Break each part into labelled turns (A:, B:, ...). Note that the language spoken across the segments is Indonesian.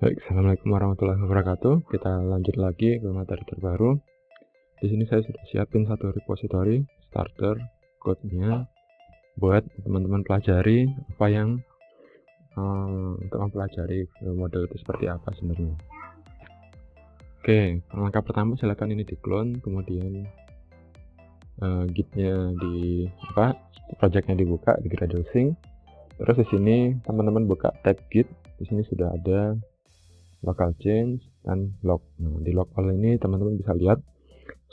A: Baik, assalamualaikum warahmatullahi wabarakatuh. Kita lanjut lagi ke materi terbaru. Di sini saya sudah siapin satu repository starter code-nya buat teman-teman pelajari apa yang untuk mempelajari model itu seperti apa sebenarnya. Oke, langkah pertama silakan ini di clone, kemudian gitnya di projectnya dibuka di Gradle Sync. Terus di sini teman-teman buka tab git. Di sini sudah ada local change dan log. Nah, di log all ini teman-teman bisa lihat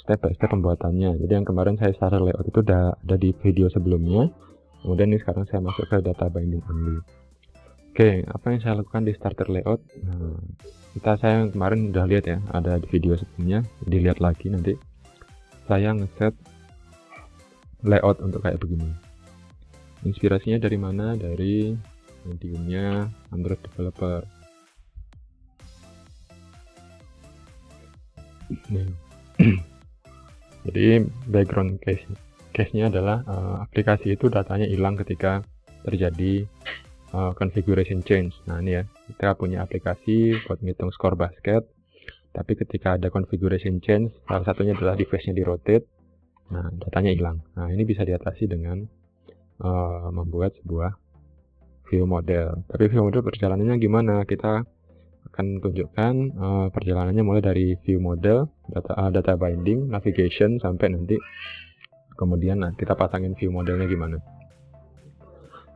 A: step by step pembuatannya. Jadi yang kemarin saya starter layout itu udah ada di video sebelumnya. Kemudian ini sekarang saya masuk ke data binding only. Oke, apa yang saya lakukan di starter layout? Nah, saya kemarin udah lihat ya, ada di video sebelumnya, dilihat lagi nanti. Saya ngeset layout untuk kayak begini. Inspirasinya dari mana? Dari mediumnya Android Developer. Nih. Jadi background case-nya adalah aplikasi itu datanya hilang ketika terjadi configuration change. Nah ini ya, kita punya aplikasi buat ngitung skor basket, tapi ketika ada configuration change, salah satunya adalah device-nya di rotate, nah datanya hilang. Nah ini bisa diatasi dengan membuat sebuah view model. Tapi view model perjalanannya gimana? Kita akan tunjukkan perjalanannya mulai dari view model, data binding, navigation, sampai nanti kemudian kita pasangin view modelnya gimana.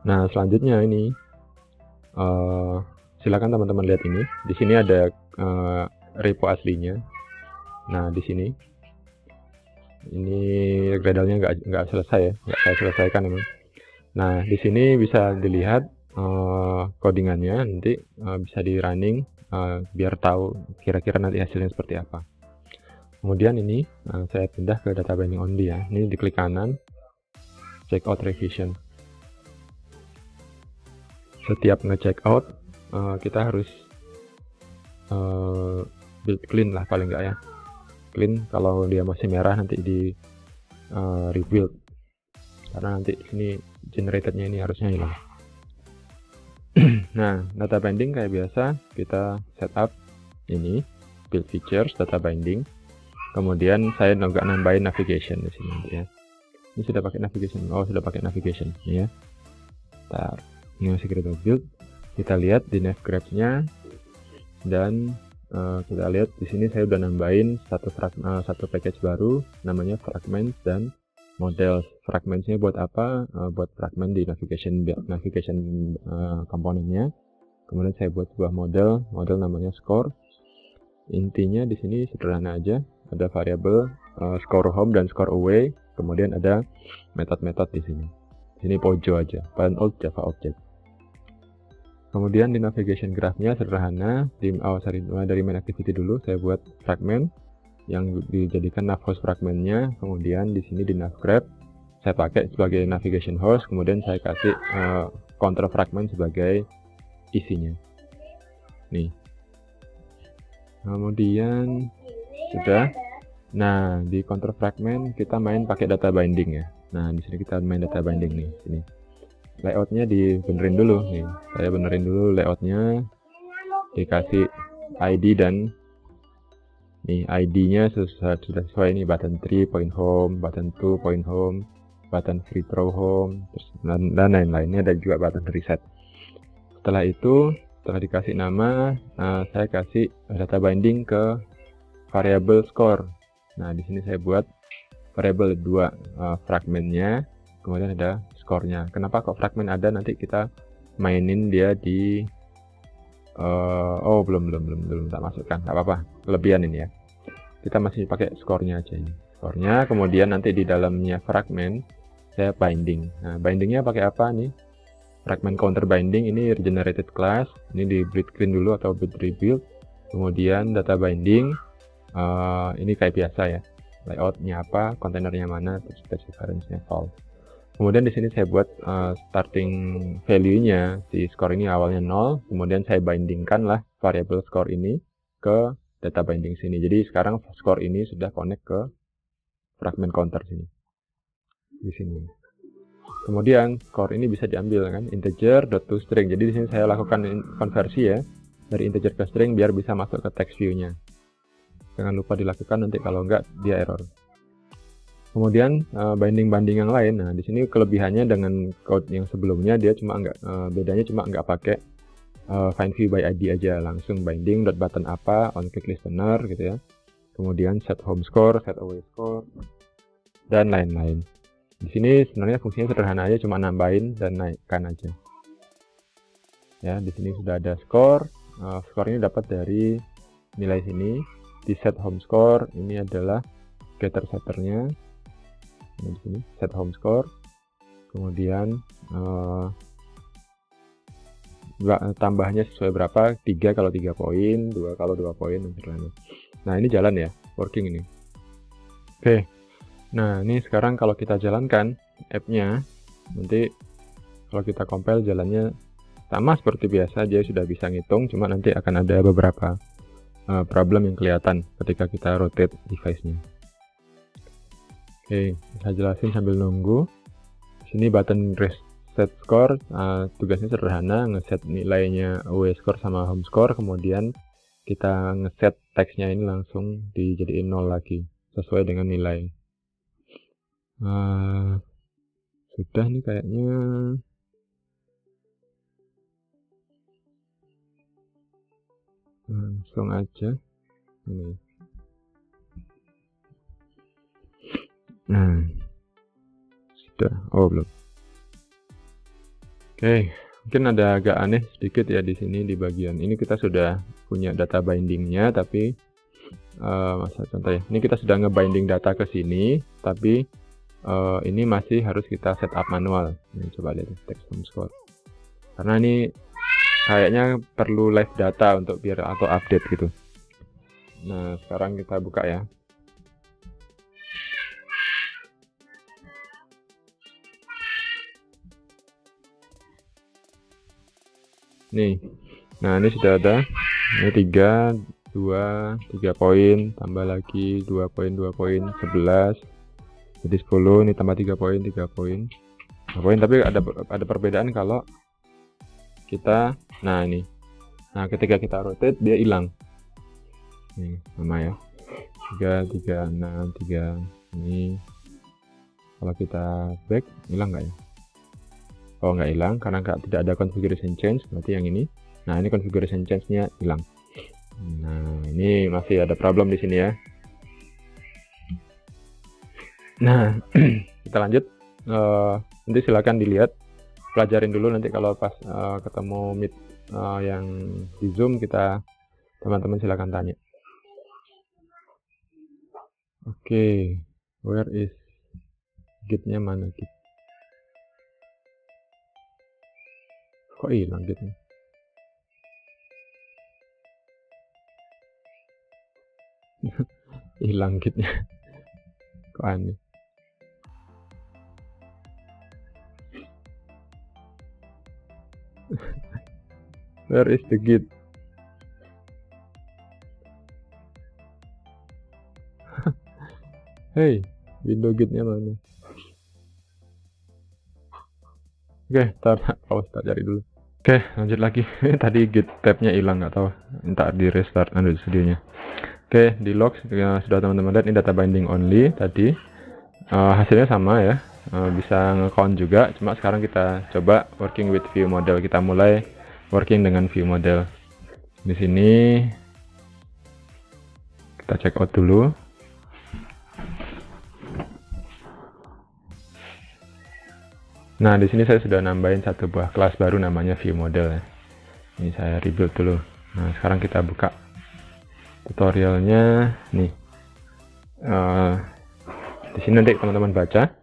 A: Nah selanjutnya ini silakan teman-teman lihat ini. Di sini ada repo aslinya. Nah di sini ini Gradle-nya nggak selesai ya, nggak saya selesaikan emang. Nah di sini bisa dilihat codingannya, nanti bisa di running biar tahu kira-kira nanti hasilnya seperti apa. Kemudian ini saya pindah ke data binding only ya. Ini diklik kanan, check out revision. Setiap nge-check out kita harus build clean lah paling enggak ya. Clean, kalau dia masih merah nanti di rebuild, karena nanti ini generatednya ini harusnya hilang. Nah, data binding kayak biasa kita setup ini build features data binding. Kemudian saya juga nambahin navigation di sini ya. Ini sudah pakai navigation. Oh, sudah pakai navigation ya. Bentar. Ini masih kita build. Kita lihat di navgraph-nya dan kita lihat di sini saya udah nambahin satu package baru namanya fragments dan models. Fragmentsnya buat apa? Buat fragment di navigation komponennya. Kemudian saya buat sebuah model namanya score. Intinya di sini sederhana aja, ada variabel score home dan score away. Kemudian ada metode-metode di sini. Di sini Pojo aja, Button Old Java Object. Kemudian di navigation graph-nya sederhana, dari main activity dulu saya buat fragment yang dijadikan navhost fragmentnya. Kemudian di sini di navgraph saya pakai sebagai navigation host, kemudian saya kasih counter fragment sebagai isinya. Nih. Kemudian sudah. Nah, di counter fragment kita main pakai data binding ya. Nah, di sini kita main data binding nih, sini. Layoutnya dibenerin dulu nih. Saya benerin dulu layoutnya, dikasih ID dan nih ID-nya sudah sesuai nih, button 3 point home, button 2 point home, button free throw home, terus dan lain-lainnya, dan juga button reset. Setelah itu, setelah dikasih nama, saya kasih data binding ke variable score. Nah, di sini saya buat variable 2 fragmentnya, kemudian ada skornya. Kenapa kok fragment ada? Nanti kita mainin dia di oh belum tak masukkan, nggak apa-apa, kelebihan ini ya. Kita masih pakai skornya aja ini. Skornya, kemudian nanti di dalamnya fragment saya binding. Nah, bindingnya pakai apa nih? Fragment counter binding ini regenerated class. Ini di build clean dulu atau build rebuild. Kemudian data binding ini kayak biasa ya. Layoutnya apa, kontainernya mana, terus reference-nya false. Kemudian di sini saya buat starting value-nya, si score ini awalnya 0, kemudian saya bindingkan lah variable score ini ke data binding sini. Jadi sekarang score ini sudah connect ke fragment counter sini. Di sini. Kemudian score ini bisa diambil kan integer.toString. Jadi di sini saya lakukan konversi ya. dari integer ke string biar bisa masuk ke text view-nya. Jangan lupa dilakukan, nanti kalau enggak dia error. Kemudian binding-binding yang lain. Nah, di sini kelebihannya dengan code yang sebelumnya dia cuma bedanya cuma nggak pakai find view by ID aja, langsung binding button apa on click listener gitu ya. Kemudian set home score, set away score, dan lain-lain. Di sini sebenarnya fungsinya sederhana aja, cuma nambahin dan naikkan aja. Ya, di sini sudah ada score. Score ini dapat dari nilai sini. Di set home score ini adalah getter setternya. Di sini set home score. Kemudian tambahnya sesuai berapa? 3 kalau 3 poin, 2 kalau 2 poin, dan lain-lain. Nah, ini jalan ya, working ini. Oke. Nah, ini sekarang kalau kita jalankan app-nya, nanti kalau kita compile jalannya sama seperti biasa, dia sudah bisa ngitung, cuma nanti akan ada beberapa problem yang kelihatan ketika kita rotate device-nya. Oke, saya jelasin sambil nunggu. Sini button reset score, tugasnya sederhana, ngeset nilainya away score sama home score, kemudian kita ngeset teksnya ini langsung dijadiin 0 lagi, sesuai dengan nilai. Sudah nih kayaknya. Langsung aja ini. Nah, sudah. Oh, belum. Oke, mungkin ada agak aneh sedikit ya di sini di bagian ini. Kita sudah punya data bindingnya, tapi masa contoh ya, ini kita sudah ngebinding data ke sini, tapi ini masih harus kita setup manual. Ini coba lihat text home score, karena ini kayaknya perlu live data untuk biar auto update gitu. Nah, sekarang kita buka ya. Nih, nah ini sudah ada. Ini 3 poin, tambah lagi 2 poin, 11, jadi 10. Ini tambah 3 poin, 3 poin. Tapi ada perbedaan kalau kita, nah ini, nah ketika kita rotate dia hilang. Nih sama ya, 3, 6, 3. Ini kalau kita back hilang nggak ya? Oh, nggak hilang karena tidak ada configuration change, berarti yang ini. Nah, ini configuration change-nya hilang. Nah, ini masih ada problem di sini ya. Nah, kita lanjut. Nanti silakan dilihat, pelajarin dulu, nanti kalau pas ketemu meet yang di Zoom, teman-teman silakan tanya. Oke, where is git-nya, mana git? Kok hilang gitnya? Hilang gitnya. Kok aneh. Where is the git? Hey, window gitnya mana? Oke, kita cari dulu. Oke, lanjut lagi. Tadi git tabnya hilang, nggak tahu. Ntar di restart Android Studio-nya. Oke, di logs sudah teman-teman lihat, ini data binding only tadi. Hasilnya sama ya, bisa nge-count juga. Cuma sekarang kita coba working with view model. Kita mulai working dengan view model. Di sini kita check out dulu. Nah, di sini saya sudah nambahin satu buah kelas baru namanya view model ya. Ini saya rebuild dulu. Nah, sekarang kita buka tutorialnya nih. Di sini nanti teman-teman baca.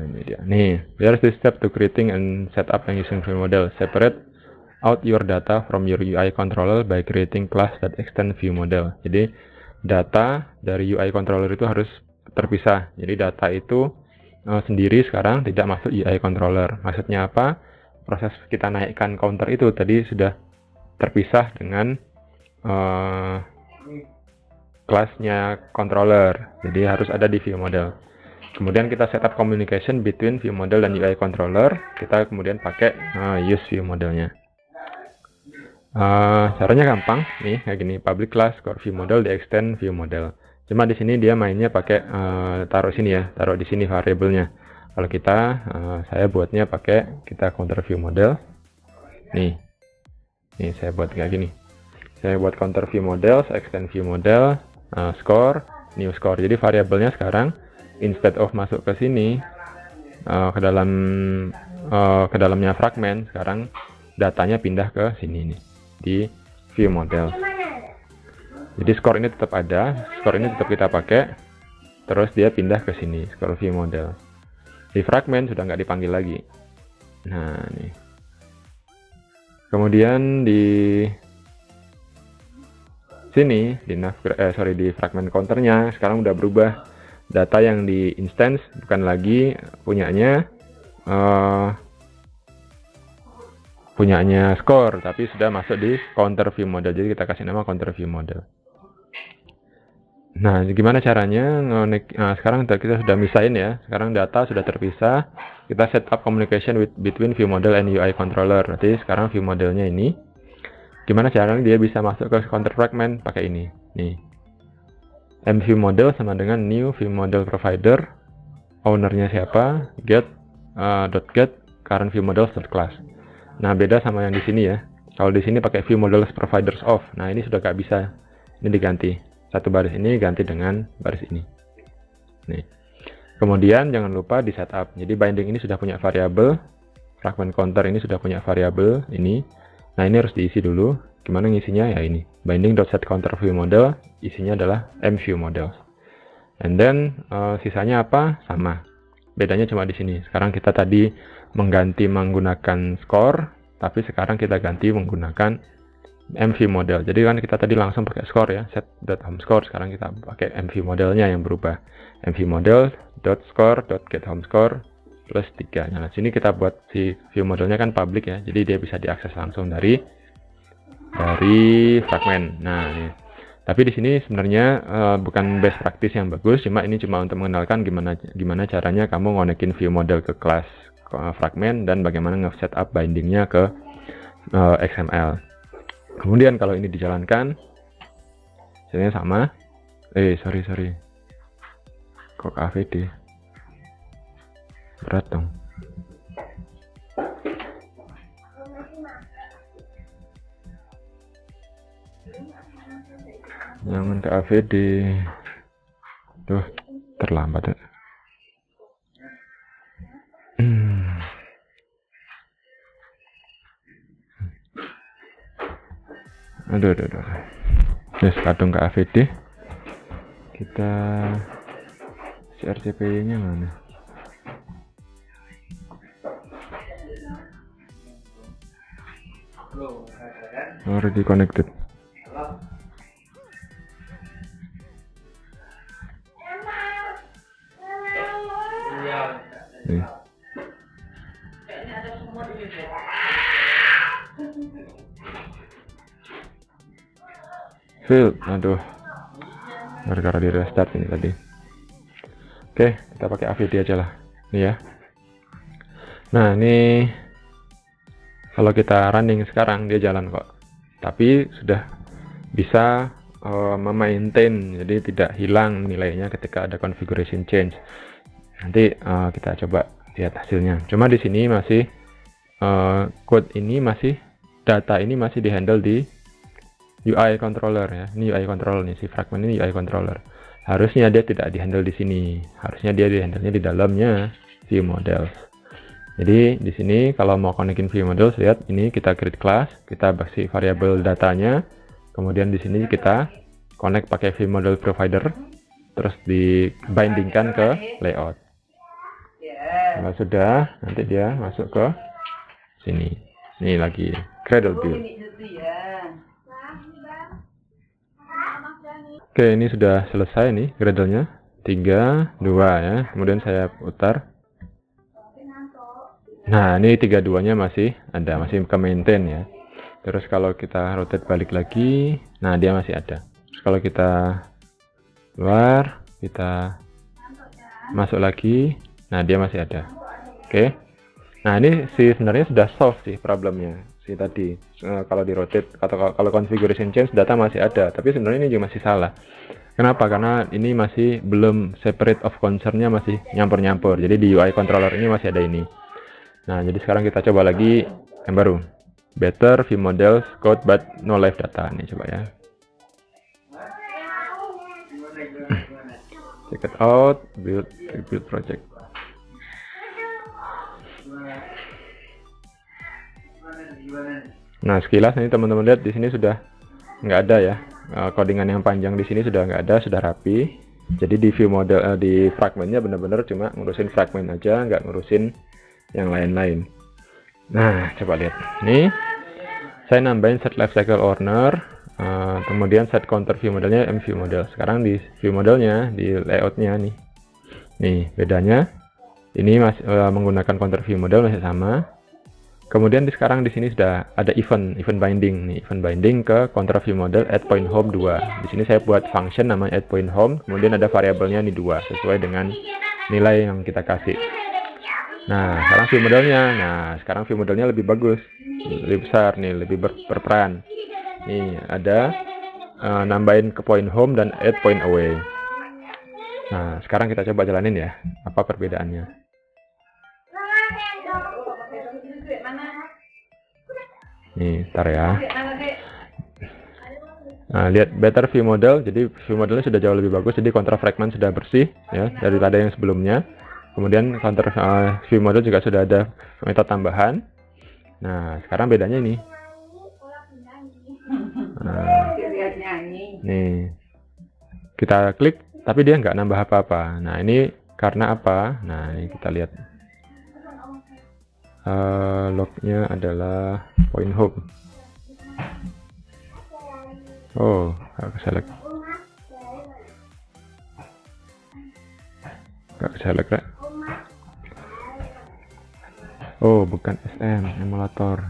A: Ini dia. Nih, there's this step to creating and set up and using view model. Separate out your data from your UI controller by creating class that extend view model. Jadi data dari UI controller itu harus terpisah. Jadi data itu sendiri sekarang tidak masuk UI controller. Maksudnya apa? Proses kita naikkan counter itu tadi sudah terpisah dengan kelasnya controller, jadi harus ada di view model. Kemudian kita setup communication between view model dan UI controller. Kita kemudian pakai use view modelnya. Caranya gampang nih, kayak gini, public class core view model di extend view model. Cuma di sini dia mainnya pakai taruh sini ya, taruh di sini variabelnya. Kalau kita saya buatnya pakai kita counter view model. Nih saya buat kayak gini. Saya buat counter view model, extend view model, score, new score. Jadi variabelnya sekarang instead of masuk ke sini ke dalamnya fragment, sekarang datanya pindah ke sini nih di view model. Jadi skor ini tetap ada, skor ini tetap kita pakai, terus dia pindah ke sini, skor view model. Di fragment sudah nggak dipanggil lagi. Nah, nih. Kemudian di sini, di fragment counternya sekarang udah berubah. Data yang di instance bukan lagi punyanya score, tapi sudah masuk di counter view model. Jadi kita kasih nama counter view model. Nah, gimana caranya? Nah, sekarang kita sudah misahin ya. Sekarang data sudah terpisah. Kita set up communication between view model and UI controller. Berarti sekarang view modelnya ini, gimana caranya dia bisa masuk ke counter fragment pakai ini. Nih, mView model sama dengan new view model provider. Ownernya siapa? Get current view models class. Nah, beda sama yang di sini ya. Kalau di sini pakai view models providers of. Nah, ini sudah nggak bisa. Ini diganti. Satu baris ini ganti dengan baris ini. Nih. Kemudian jangan lupa di setup. Jadi binding ini sudah punya variabel. Fragment counter ini sudah punya variabel ini. Nah, ini harus diisi dulu. Gimana ngisinya? Ya ini. Binding.setCounterViewModel isinya adalah mViewModel. And then sisanya apa? Sama. Bedanya cuma di sini. Sekarang kita tadi mengganti menggunakan score, tapi sekarang kita ganti menggunakan mViewModel. Jadi kan kita tadi langsung pakai score ya, set.HomeScore. Sekarang kita pakai mViewModelnya yang berubah. mViewModel.score.getHomeScore plus 3. Nah, sini kita buat si view modelnya kan public ya, jadi dia bisa diakses langsung dari fragment. Nah, ini. Tapi di sini sebenarnya bukan best practice yang bagus, cuma ini cuma untuk mengenalkan gimana caranya kamu ngonekin view model ke kelas fragment dan bagaimana nge-set up bindingnya ke XML. Kemudian kalau ini dijalankan, hasilnya sama. Sorry. Kok AVD? Berat dong. Jangan ke AVD. Tuh, terlambat. Aduh. Yes, kadung ke AVD. Kita CRCP-nya mana? Already connected. Nih. Failed. Aduh, gara-gara di restart ini tadi. Oke, kita pakai AVD aja lah. Ini ya. Nah, ini kalau kita running sekarang dia jalan kok. Tapi sudah bisa memaintain, jadi tidak hilang nilainya ketika ada configuration change. Nanti kita coba lihat hasilnya. Cuma di sini masih code ini data ini masih dihandle di UI controller ya. Ini UI controller nih, si fragment ini UI controller. Harusnya dia tidak dihandle di sini. Harusnya dia dihandle-nya di dalamnya view models. Jadi di sini kalau mau konekin view models, lihat ini kita create class, kita kasih variabel datanya. Kemudian di sini kita connect pakai view model provider, terus dibindingkan ke layout. Kalau sudah, nanti dia masuk ke sini. Ini lagi Gradle build. Oke, ini sudah selesai nih Gradle-nya. 3, 2 ya. Kemudian saya putar. Nah, ini 3-2-nya masih ada, masih ke maintain ya. Terus kalau kita rotate balik lagi, nah dia masih ada. Terus kalau kita keluar, kita masuk lagi, nah dia masih ada. Oke. Nah, ini sebenarnya sudah solve sih problemnya. si tadi. Kalau di rotate atau kalau configuration change data masih ada, tapi sebenarnya ini juga masih salah. Kenapa? Karena ini masih belum separate of concern-nya, masih nyampur-nyampur. Jadi di UI controller ini masih ada ini. Nah, jadi sekarang kita coba lagi yang baru. Better view models code but no live data. Nih coba ya. Check it out, build project. Nah, sekilas ini teman-teman lihat di sini sudah nggak ada ya. Codingan yang panjang di sini sudah nggak ada, sudah rapi. Jadi di view model di fragmentnya benar-benar cuma ngurusin fragment aja, nggak ngurusin yang lain-lain. Nah, coba lihat. Nih, saya nambahin set lifecycle owner, kemudian set counter view modelnya mview model. Sekarang di view modelnya, di layoutnya nih. Nih, bedanya ini masih menggunakan counter view model masih sama. Kemudian sekarang di sini sudah ada event binding nih, event binding ke counter view model add point home 2. Di sini saya buat function namanya add point home, kemudian ada variabelnya nih 2 sesuai dengan nilai yang kita kasih. Nah, sekarang view modelnya. Nah, sekarang view modelnya lebih bagus, lebih besar nih, lebih berperan. Nih, ada nambahin ke point home dan add point away. Nah, sekarang kita coba jalanin ya, apa perbedaannya. Nih, ntar ya. Nah, lihat better view model. Jadi view modelnya sudah jauh lebih bagus. Jadi counter fragment sudah bersih ya daripada yang sebelumnya. Kemudian counter view model juga sudah ada metode tambahan. Nah, sekarang bedanya ini. Nah, nih, kita klik, tapi dia nggak nambah apa-apa. Nah, ini karena apa? Nah, ini kita lihat. Lognya adalah point home. Oh, gak select. Gak select, Rek. Oh, bukan SM, emulator.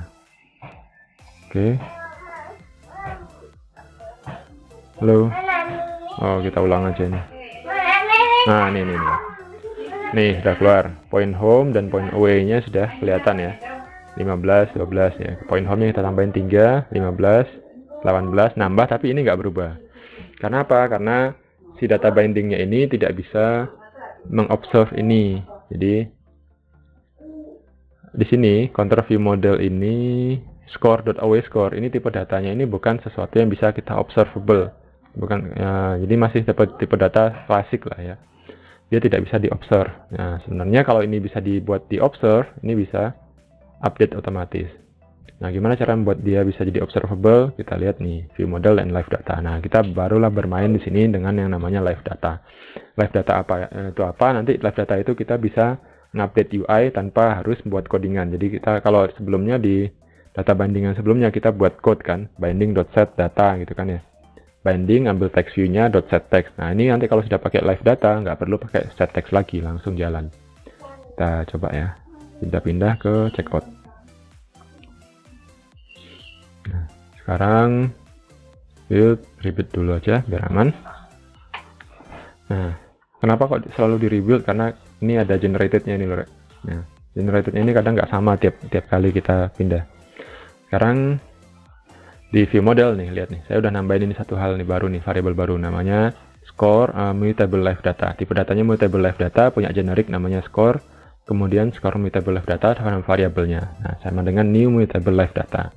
A: Oke. Halo. Oh, kita ulang aja nih. Nah, ini. Nih, sudah keluar. Point home dan point away-nya sudah kelihatan ya. 15, 12 ya. Point home-nya kita tambahin 3, 15, 18, nambah, tapi ini nggak berubah. Karena apa? Karena si data binding-nya ini tidak bisa mengobserve ini. Jadi, di sini, counter view model ini, score.away score, ini tipe datanya ini bukan sesuatu yang bisa kita observable. Bukan, ya, jadi masih tipe data klasik lah ya. Dia tidak bisa di-observe. Nah, sebenarnya kalau ini bisa dibuat di-observe, ini bisa update otomatis. Nah, gimana cara membuat dia bisa jadi observable? Kita lihat nih, view model dan live data. Nah, kita barulah bermain di sini dengan yang namanya live data. Live data itu apa? Nanti live data itu kita bisa ngupdate UI tanpa harus membuat codingan. Jadi kita kalau sebelumnya di data bindingan sebelumnya kita buat code kan, binding.set data gitu kan ya. Binding, ambil text view-nya, .set text. Nah, ini nanti kalau sudah pakai live data, nggak perlu pakai set text lagi, langsung jalan. Kita coba ya, pindah-pindah ke checkout. Nah, sekarang build, rebuild dulu aja, biar aman. Nah, kenapa kok selalu di rebuild? Karena ini ada generated-nya ini loh. Nah, generated-nya ini kadang nggak sama tiap kali kita pindah. Sekarang di view model nih, lihat nih, saya udah nambahin ini satu hal nih baru nih, variabel baru namanya score mutable live data. Tipe datanya mutable live data, punya generik namanya score, kemudian score mutable live data sama variabelnya. Nah, sama dengan new mutable live data.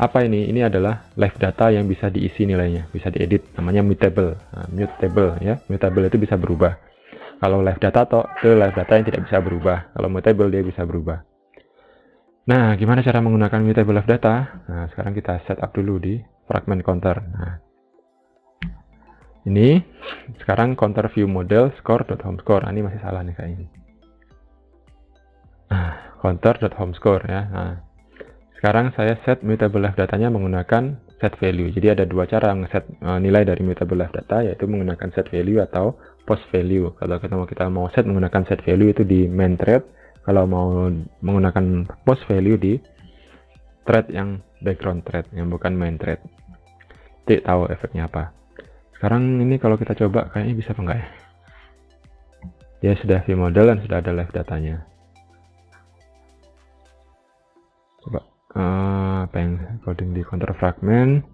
A: Apa ini? Ini adalah live data yang bisa diisi nilainya, bisa diedit, namanya mutable. Nah, mutable ya, mutable itu bisa berubah. Kalau live data itu live data yang tidak bisa berubah. Kalau mutable dia bisa berubah. Nah, gimana cara menggunakan mutable live data? Nah, sekarang kita set up dulu di fragment counter. Nah, ini sekarang counter view model score.homescore. Nah, ini masih salah nih kayak ini. Nah, counter.homescore ya. Nah, sekarang saya set mutable live datanya menggunakan set value. Jadi ada dua cara ngeset nilai dari mutable live data, yaitu menggunakan set value atau post value. Kalau kita mau set menggunakan set value itu di main thread. Kalau mau menggunakan post value di thread yang background thread, yang bukan main thread. Nanti tahu efeknya apa. Sekarang ini kalau kita coba, kayaknya bisa apa enggak ya? Dia sudah view model dan sudah ada live datanya. Coba apa yang coding di counter fragment.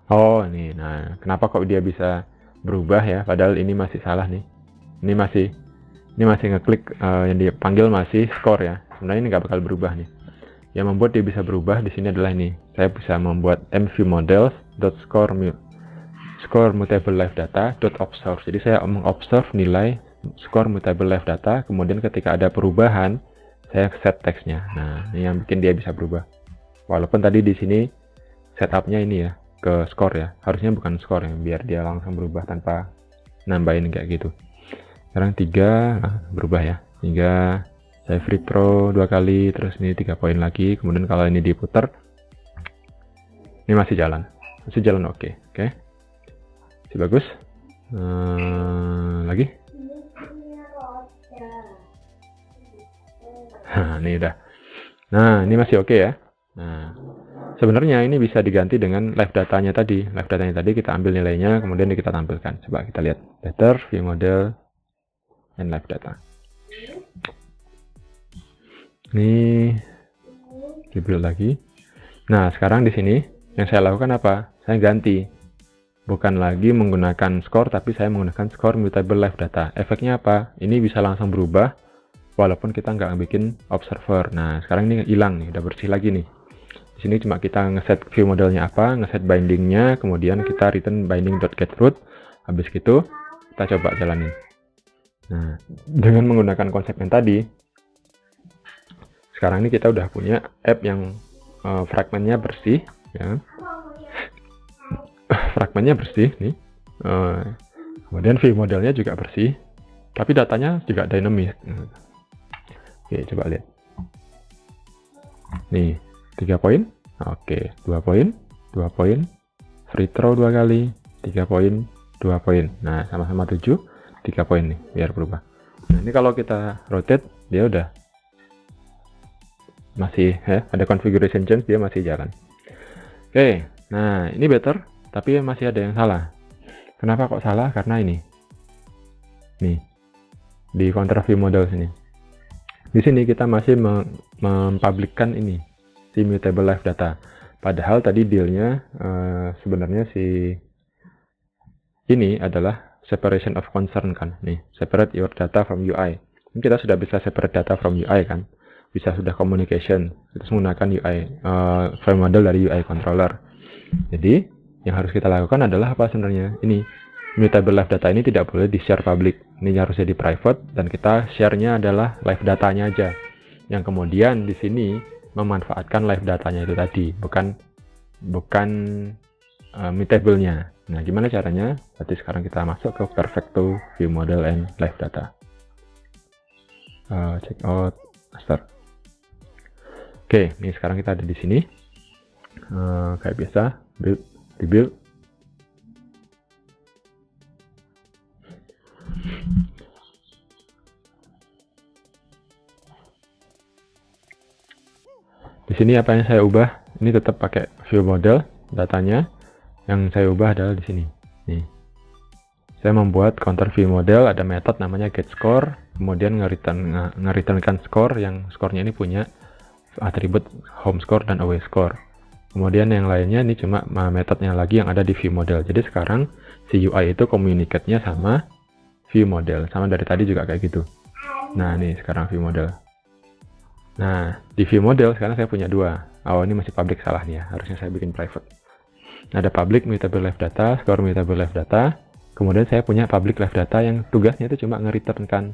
A: Oh ini, nah kenapa kok dia bisa berubah ya, padahal ini masih salah nih. Ini masih ngeklik yang dipanggil masih score ya. Sebenarnya ini nggak bakal berubah nih. Yang membuat dia bisa berubah di sini adalah ini. Saya bisa membuat mViewModels.score score mutable live data .observe. Jadi saya mengobserve nilai score mutable live data, kemudian ketika ada perubahan saya set teksnya. Nah, ini yang bikin dia bisa berubah. Walaupun tadi di sini setupnya ini ya ke score ya, harusnya bukan score ya, biar dia langsung berubah tanpa nambahin kayak gitu. Sekarang 3 berubah ya, 3 saya free throw 2 kali, terus ini 3 poin lagi. Kemudian kalau ini diputar, ini masih jalan oke. Masih bagus. Lagi. Nah, ini udah. Nah, ini masih oke ya. Nah, sebenarnya ini bisa diganti dengan live datanya tadi. Live datanya tadi kita ambil nilainya, kemudian kita tampilkan. Coba kita lihat. Better, view model, and live data. Ini di-build lagi. Nah, sekarang di sini yang saya lakukan apa? Saya ganti. Bukan lagi menggunakan score, tapi saya menggunakan score mutable live data. Efeknya apa? Ini bisa langsung berubah, walaupun kita nggak bikin observer. Nah, sekarang ini hilang nih, udah bersih lagi nih. Di sini cuma kita ngeset view modelnya apa, ngeset bindingnya, kemudian kita return binding.getRoot. Habis gitu, kita coba jalanin. Nah, dengan menggunakan konsep yang tadi, sekarang ini kita udah punya app yang fragmentnya bersih, ya. Fragmentnya bersih nih. Kemudian view modelnya juga bersih, tapi datanya juga dynamic. Oke, coba lihat. Nih, 3 poin. Oke, 2 poin, 2 poin. Free throw 2 kali, 3 poin, 2 poin. Nah, sama-sama 7, 3 poin nih, biar berubah. Nah, ini kalau kita rotate, dia udah masih ya, ada configuration change, dia masih jalan. Oke, nah ini better, tapi masih ada yang salah. Kenapa kok salah? Karena ini. Nih, di counter view model sini. Di sini kita masih mempublikkan ini, si mutable live data. Padahal tadi dealnya sebenarnya si ini adalah separation of concern kan. Nih, separate your data from UI. Ini kita sudah bisa separate data from UI kan. Bisa sudah communication, terus menggunakan UI frame model dari UI controller. Jadi yang harus kita lakukan adalah apa sebenarnya? Ini mutable live data ini tidak boleh di share public, ini harus jadi private, dan kita share-nya adalah live datanya aja. Yang kemudian di sini memanfaatkan live datanya itu tadi, bukan mutable-nya. Nah, gimana caranya? Berarti sekarang kita masuk ke Perfecto View Model and Live Data. Check out master. Oke, nih sekarang kita ada di sini. Kayak biasa, build, rebuild. Di sini apa yang saya ubah? Ini tetap pakai view model datanya. Yang saya ubah adalah di sini. Nih, saya membuat counter view model, ada metode namanya getScore, kemudian nge-returnkan score, yang skornya ini punya atribut home score dan away score. Kemudian yang lainnya ini cuma metodenya lagi yang ada di view model. Jadi sekarang si UI itu communicate-nya sama view model, sama dari tadi juga kayak gitu. Nah, nih sekarang view model. Nah, di view model sekarang saya punya 2. Oh, ini masih public, salah nih ya, harusnya saya bikin private. Ada public mutable live data, score mutable live data. Kemudian saya punya public live data yang tugasnya itu cuma nge-returnkan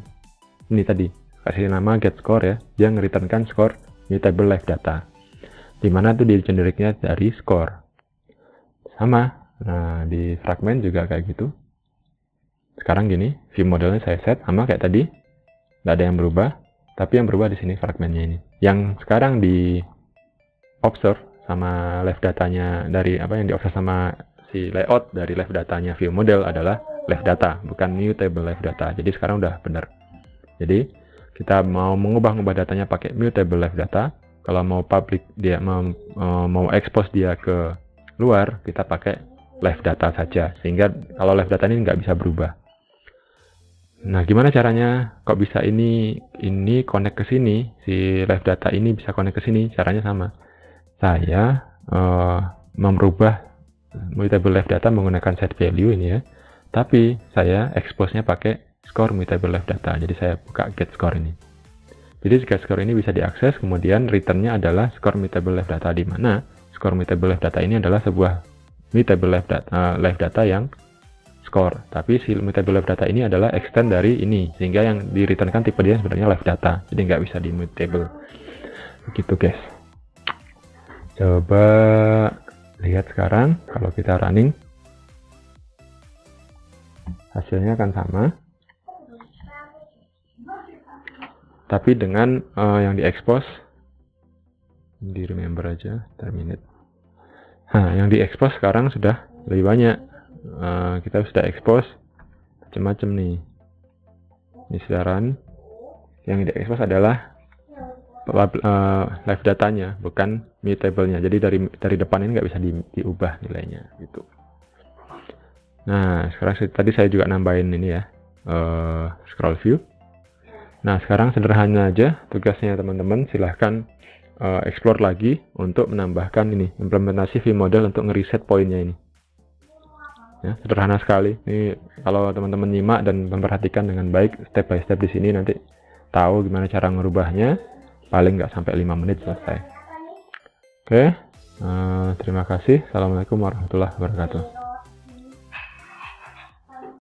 A: ini tadi, kasih nama getScore ya, dia nge-returnkan score mutable live data, dimana tuh di generiknya dari score. Sama, nah di fragment juga kayak gitu. Sekarang gini, view modelnya saya set sama kayak tadi, nggak ada yang berubah, tapi yang berubah di sini fragmentnya ini. Yang sekarang di observe sama live datanya dari apa yang di observe sama si layout dari live datanya view model adalah live data, bukan mutable live data. Jadi sekarang udah benar. Jadi kita mau mengubah datanya pakai mutable live data. Kalau mau public dia mau expose dia ke luar, kita pakai live data saja. Sehingga kalau live data ini nggak bisa berubah. Nah, gimana caranya? Kok bisa ini connect ke sini? Si live data ini bisa connect ke sini? Caranya sama saya merubah mutable left data menggunakan set value ini ya, tapi saya expose-nya pakai score mutable left data. Jadi saya buka get score ini. Jadi get score ini bisa diakses, kemudian return-nya adalah score mutable left data, di mana score mutable left data ini adalah sebuah mutable left data yang score, tapi si mutable left data ini adalah extend dari ini, sehingga yang di returnkan tipe dia sebenarnya left data, jadi nggak bisa di mutable. Begitu guys. Coba lihat sekarang kalau kita running, hasilnya akan sama, tapi dengan yang diekspos di remember aja terminate. Nah, yang diekspos sekarang sudah lebih banyak. Kita sudah expose macam-macam nih. Ini sekarang yang diekspos adalah live datanya, bukan mutable-nya. Jadi dari depan ini nggak bisa diubah nilainya gitu. Nah, sekarang tadi saya juga nambahin ini ya, scroll view. Nah, sekarang sederhana aja tugasnya teman-teman, silahkan explore lagi untuk menambahkan ini implementasi vModel untuk ngereset poinnya ini. Ya, sederhana sekali. Ini kalau teman-teman nyimak dan memperhatikan dengan baik step by step di sini, nanti tahu gimana cara ngerubahnya. Paling nggak sampai 5 menit selesai. Oke, terima kasih. Assalamualaikum warahmatullahi wabarakatuh.